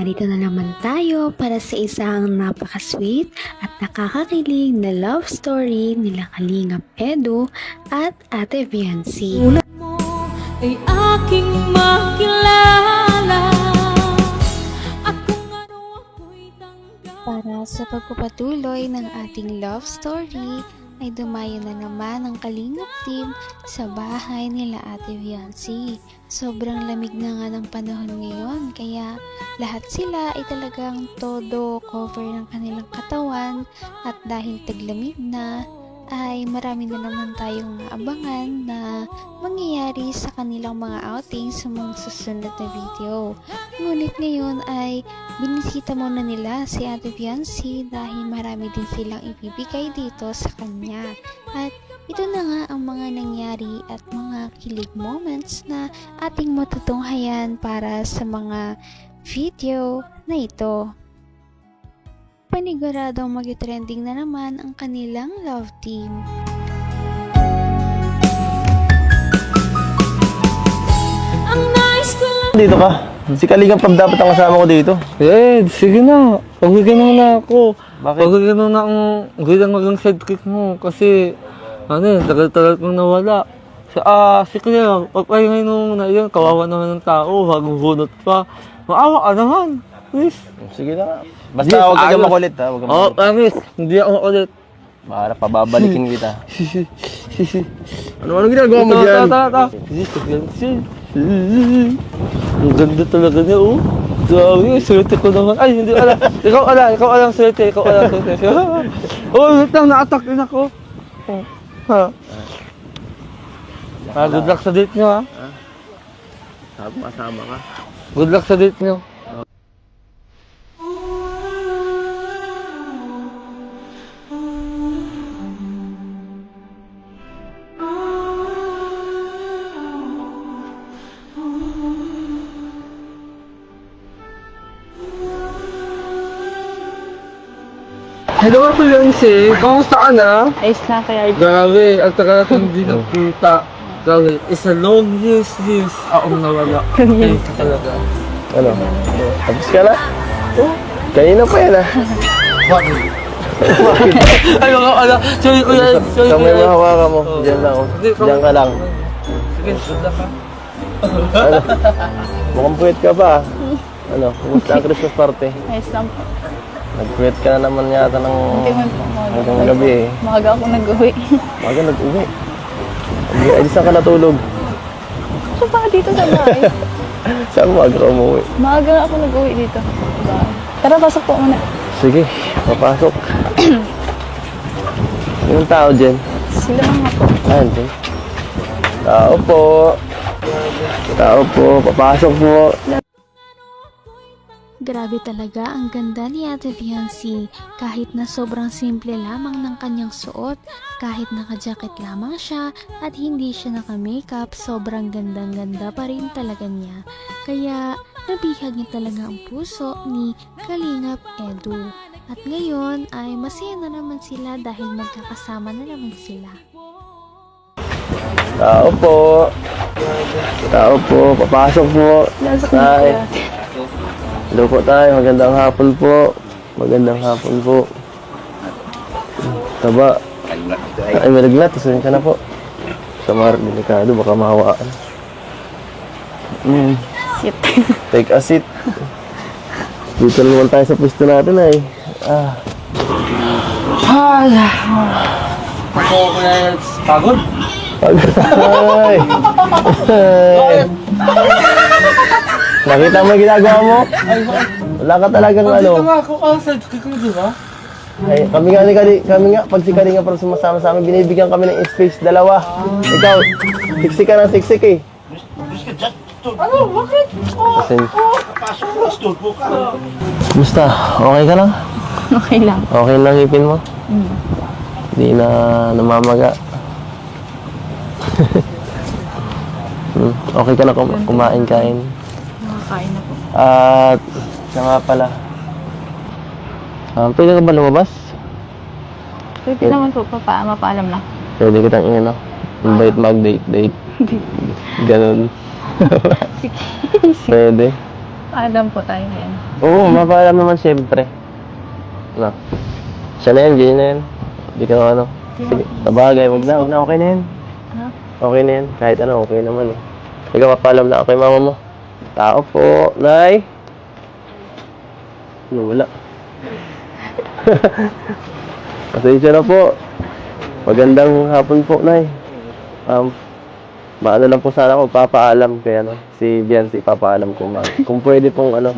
narito na naman tayo para sa isang napaka-sweet at nakakakilig na love story nila Kalingap Edu at Ate Viancy. Ulat mo ay aking makilala at kung ano ako'y tanggap. Para sa pagpapatuloy ng ating love story, ay dumayo na naman ang Kalingap team sa bahay nila Ate Viancy. Sobrang lamig na nga ng panahon ngayon, kaya lahat sila ay talagang todo cover ng kanilang katawan at dahil taglamig na, ay marami na naman tayong maabangan na mangyayari sa kanilang mga outing sa mga susunod na video. Ngunit ngayon ay binisita muna nila si Ate Viancy dahil marami din silang ibibigay dito sa kanya. At ito na nga ang mga nangyari at mga kilig moments na ating matutunghayan para sa mga video na ito. Paniguradong mag-trending na naman ang kanilang love team. Ang nais ko lang Dito ka. Si Kalingap Pam dapat ang kasama ko dito. Sige na. Pag-uwi na na ako. Bakit? Pag-uwi na na ang bilang magang sidekick mo. Kasi, tagal-tagal kong nawala. Si Kuya, pagpahingay nung na yun, kawawa naman ng tao, bagong bunot pa. Maawa ka naman. Please. Sige na. Basta huwag ka makulit ha. Huwag ka Oo, makulit. promise. Hindi ako makulit. Para pababalikin kita. Ano ginagawa mo dyan? Ang ganda talaga niya, oh. Grabe, swerte ko naman. Ay, hindi alam. Ikaw alam swerte. Oh, wait lang, na-attack din ako. Ha? Good luck sa date niyo, ha? Kasama ka. Good luck sa date niyo. Hello, Ate Viancy. Kamusta ka na? Ayos na kaya Grabe, ang tagal natin hindi nakita. Grabe, it's a long years akong nawala. Thank you talaga. Ano? Tapos ka na? Kanina pa yan ha. Ay, ala. Sorry, kuya. Sorry, Sa may kuya. mahawakan mo. Oo. Diyan lang. Hindi, Diyan ka lang. Sige, good luck, ha. Ano? Mukhang puwet ka pa. Ano? Kumusta ang Christmas party? ayos lang po. Nag-puwet ka na naman yata ng Tingnan po, hanggang gabi eh. Maaga ako nag-uwi. Maga nag-uwi. Ay, saan ka natulog? So pa dito sa bahay. Saan mo aga ka umuwi? Maaga ako nag-uwi dito. Bahay. Tara, pasok po muna. Sige, papasok. Yung tao dyan? Sila mga po. Dyan. Tao po. Tao po, papasok po. Grabe talaga ang ganda ni Ate Viancy. Kahit na sobrang simple lamang ng kanyang suot, kahit naka-jacket lamang siya at hindi siya naka-makeup, sobrang gandang-ganda pa rin talaga niya. Kaya nabihag niya talaga ang puso ni Kalingap Edu. At ngayon ay masaya na naman sila dahil magkakasama na naman sila. Tao po. Tao po, papasok po. Lasok na Ay, kuya. hello po tayo, magandang hapon po. Magandang hapon po. Taba. Ay, malaglat, isunin ka na po. Samar, delikado, baka mahawaan. Shit. Take a seat. Dito naman tayo sa pwesto natin ay. Ako, kuya, pagod? Ay. Nakita mo yung ginagawa mo? Wala ka talagang ano. Dito nga ako, sidekick mo, di ba? Ay, kami nga, pag si Kalinga para sumasama sa amin, binibigyan kami ng space, dalawa. Ikaw, siksik ka ng siksik eh. Ano? Bakit? Kasi, Musta? Okay ka lang? Okay lang. Okay lang ipin mo? Hindi na namamaga. Okay ka na kumain-kain. Nakakain na po. At, siya nga pala. Pwede ka ba lumabas? Pwede naman po, mapaalam na. Pwede kitang invite mag-date. Ganun. Sige. Pwede. Alam po tayo yan. Oo, mapaalam naman siyempre. Ano? Siya na yan, ganyan na yan. Hindi ka ano. Sige, sabagay, wag na, okay na yan. Ha? Okay na yan, kahit ano, okay naman eh. Ikaw, mapaalam na ako kay mama mo. Tao po, Nay. Ano, wala. Pasensya na po. Magandang hapon po, Nay. Maano lang po sana ako, papaalam kay ano, si Biancy, papaalam ko. Kung pwede pong ano,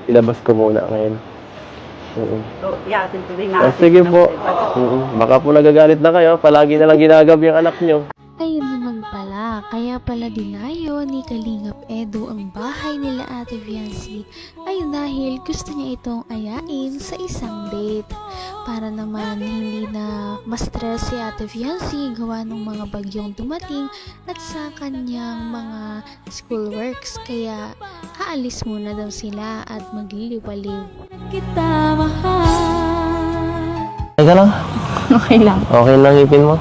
ilabas ko muna ngayon. Sige po. Baka po nagagalit na kayo, palagi na lang ginagabi ang anak nyo. Ayun naman pala, kaya pala dinayo ni Kalingap Edu ang bahay nila Ate Viancy ay dahil gusto niya itong ayain sa isang date. Para naman hindi na ma-stress si Ate Viancy gawa ng mga bagyong dumating at sa kanyang mga schoolworks. Kaya aalis muna daw sila at magliliwaliw. Kita mahal. Teka lang, Okay lang. okay lang ipin mo.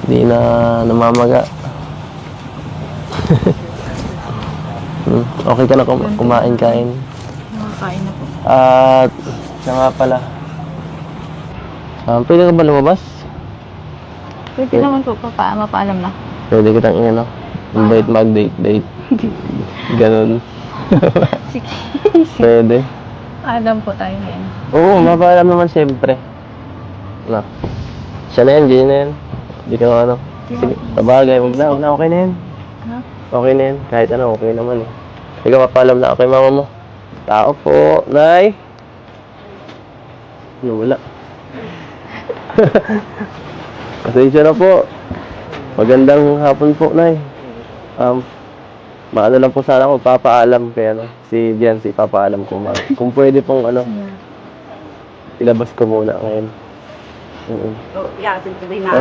Hindi na namamaga. Okay ka na kumain-kain. Nakakain na po. At siya nga pala. Pwede ka ba lumabas? Pwede naman po, mapaalam na. Pwede kitang invite mag-date. Ganon. Sige. Pwede. Alam po tayo yan. Oo, mapaalam naman siyempre. Ano? Siya na yan, ganyan na yan. Hindi ka ano. Sige, sabagay, wag na, okay na yan. Ha? Okay na yan, kahit ano, okay naman eh. Ikaw, mapaalam na ako kay mama mo. Tao po, Nay. Ano, wala. Pasensya na po. Magandang hapon po, Nay. Maano lang po sana ako, papaalam kay ano, si Biancy, papaalam ko. Kung pwede pong ano, ilabas ko muna ngayon.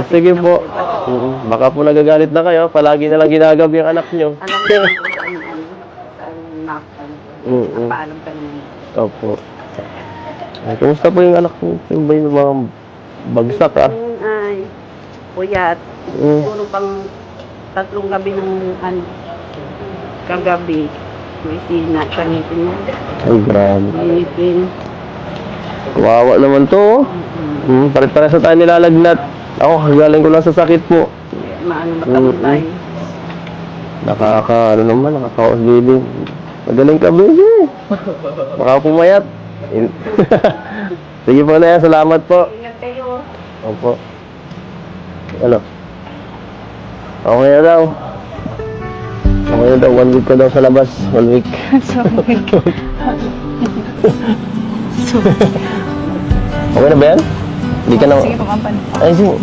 Sige po. Baka po nagagalit na kayo, palagi na lang ginagabi ang anak nyo. Paalam ka naman. Opo. Ay, kumusta po yung anak mo? Yung ba yung mga bagsak Ay, puyat. Puro pang 3 gabi ng kagabi. May sina, sangipin mo. Ay, grabe. Sangipin. Kawawa naman to. Pare-pare sa tayo nilalagnat. Ako, galing ko lang sa sakit po. Maano matamatay. Ano naman, nakaka-baby. Magaling ka, baby. Baka pumayat. Sige po na yan, salamat po. Ingat kayo. Opo. Ano? Okay na daw. Okay na daw, 1 week ko daw sa labas. 1 week. Okay na ba yan? Hindi ka na... Sige po, kampanya. Ay, sige.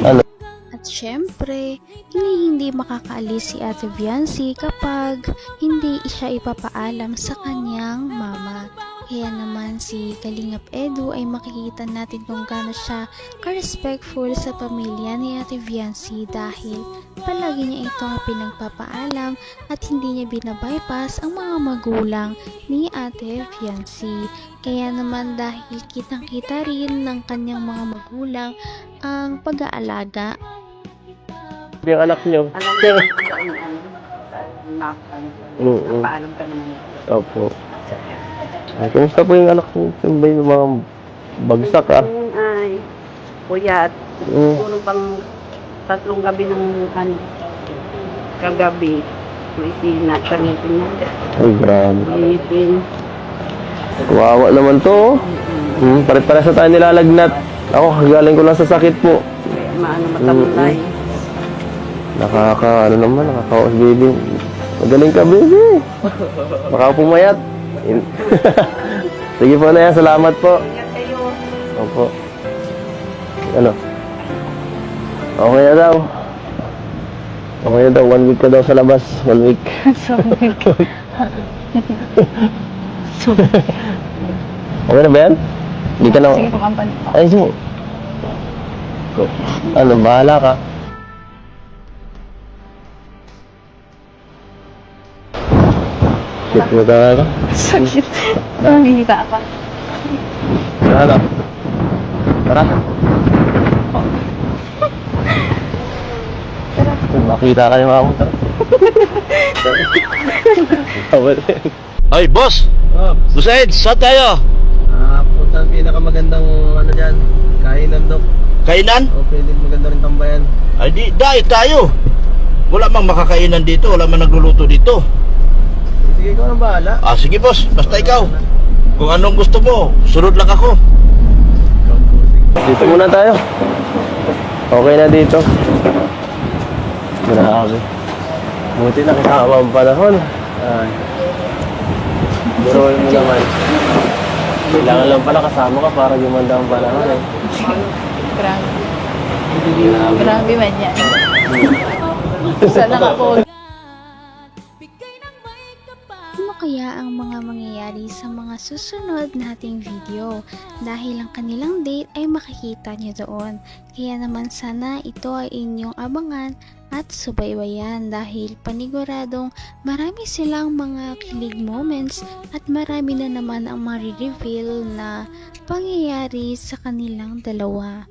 Ano? At syempre, hindi makakaalis si Ate Viancy kapag hindi siya ipapaalam sa kanyang mama. Kaya naman si Kalingap Edu ay makikita natin kung gaano siya ka-respectful sa pamilya ni Ate Viancy dahil palagi niya ito ang pinagpapaalam at hindi niya binabypass ang mga magulang ni Ate Viancy. Kaya naman dahil kitang-kita rin ng kanyang mga magulang ang pag-aalaga. Yung anak nyo. Paalam ka naman. Opo. Ay, kumusta po yung anak mo? Yung ba yung mga bagsak Ay, puyat. Puro pang 3 gabi ng kagabi. May sina, sangipin mo. Ay, grabe. Sangipin. Kawawa naman to. Pare-pare sa tayo nilalagnat. Ako, galing ko lang sa sakit po. Maano matamatay. Ano naman, nakaka-baby. Magaling ka, baby. Baka pumayat. Sige po na yan, salamat po. Ingat kayo. Opo. Ano? Okay na daw. Okay na daw, 1 week ka daw sa labas. 1 week. Okay na ba yan? Hindi ka na... Sige po, kampanya. Ay, sige. Ano, bahala ka. Shit mo talaga. Sakit. Nakikita ka. Ano? Tara. Makita ka ni mama mo. Tara. Ay, boss! Oh, Boss Ed, saan tayo? punta ang pinakamagandang ano dyan, kainan Dok. Kainan? O pwede maganda rin tambayan. Ay, di, dahil tayo. Wala mang makakainan dito, wala mang nagluluto dito. Sige, ikaw nang bahala. Ah, sige boss, basta ikaw. Kung anong gusto mo, sunod lang ako. Dito muna tayo. Okay na dito. Grabe. Buti nakisama ang panahon. Ay. Buruin mo naman. Kailangan lang pala kasama ka para gumanda ang panahon eh. Grabe. Grabe man yan. Sana ka po. Ano kaya ang mga mangyayari sa mga susunod nating video? Dahil ang kanilang date ay makikita nyo doon. Kaya naman sana ito ay inyong abangan at subaybayan dahil paniguradong marami silang mga kilig moments at marami na naman ang marireveal na pangyayari sa kanilang dalawa.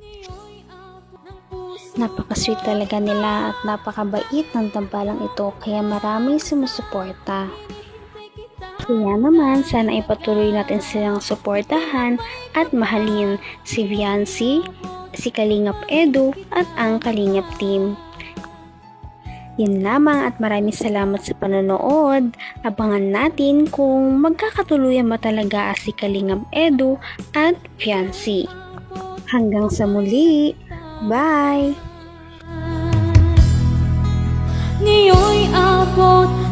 Napakasweet talaga nila at napakabait ng tambalang ito kaya maraming sumusuporta. Kaya naman sana ipatuloy natin silang suportahan at mahalin si Viancy, si Kalingap Edu at ang Kalingap team. Yun lamang at maraming salamat sa panonood. Abangan natin kung magkakatuluyan ba talaga si Kalingap Edu at Viancy. Hanggang sa muli. Bye! Ngayon'y abot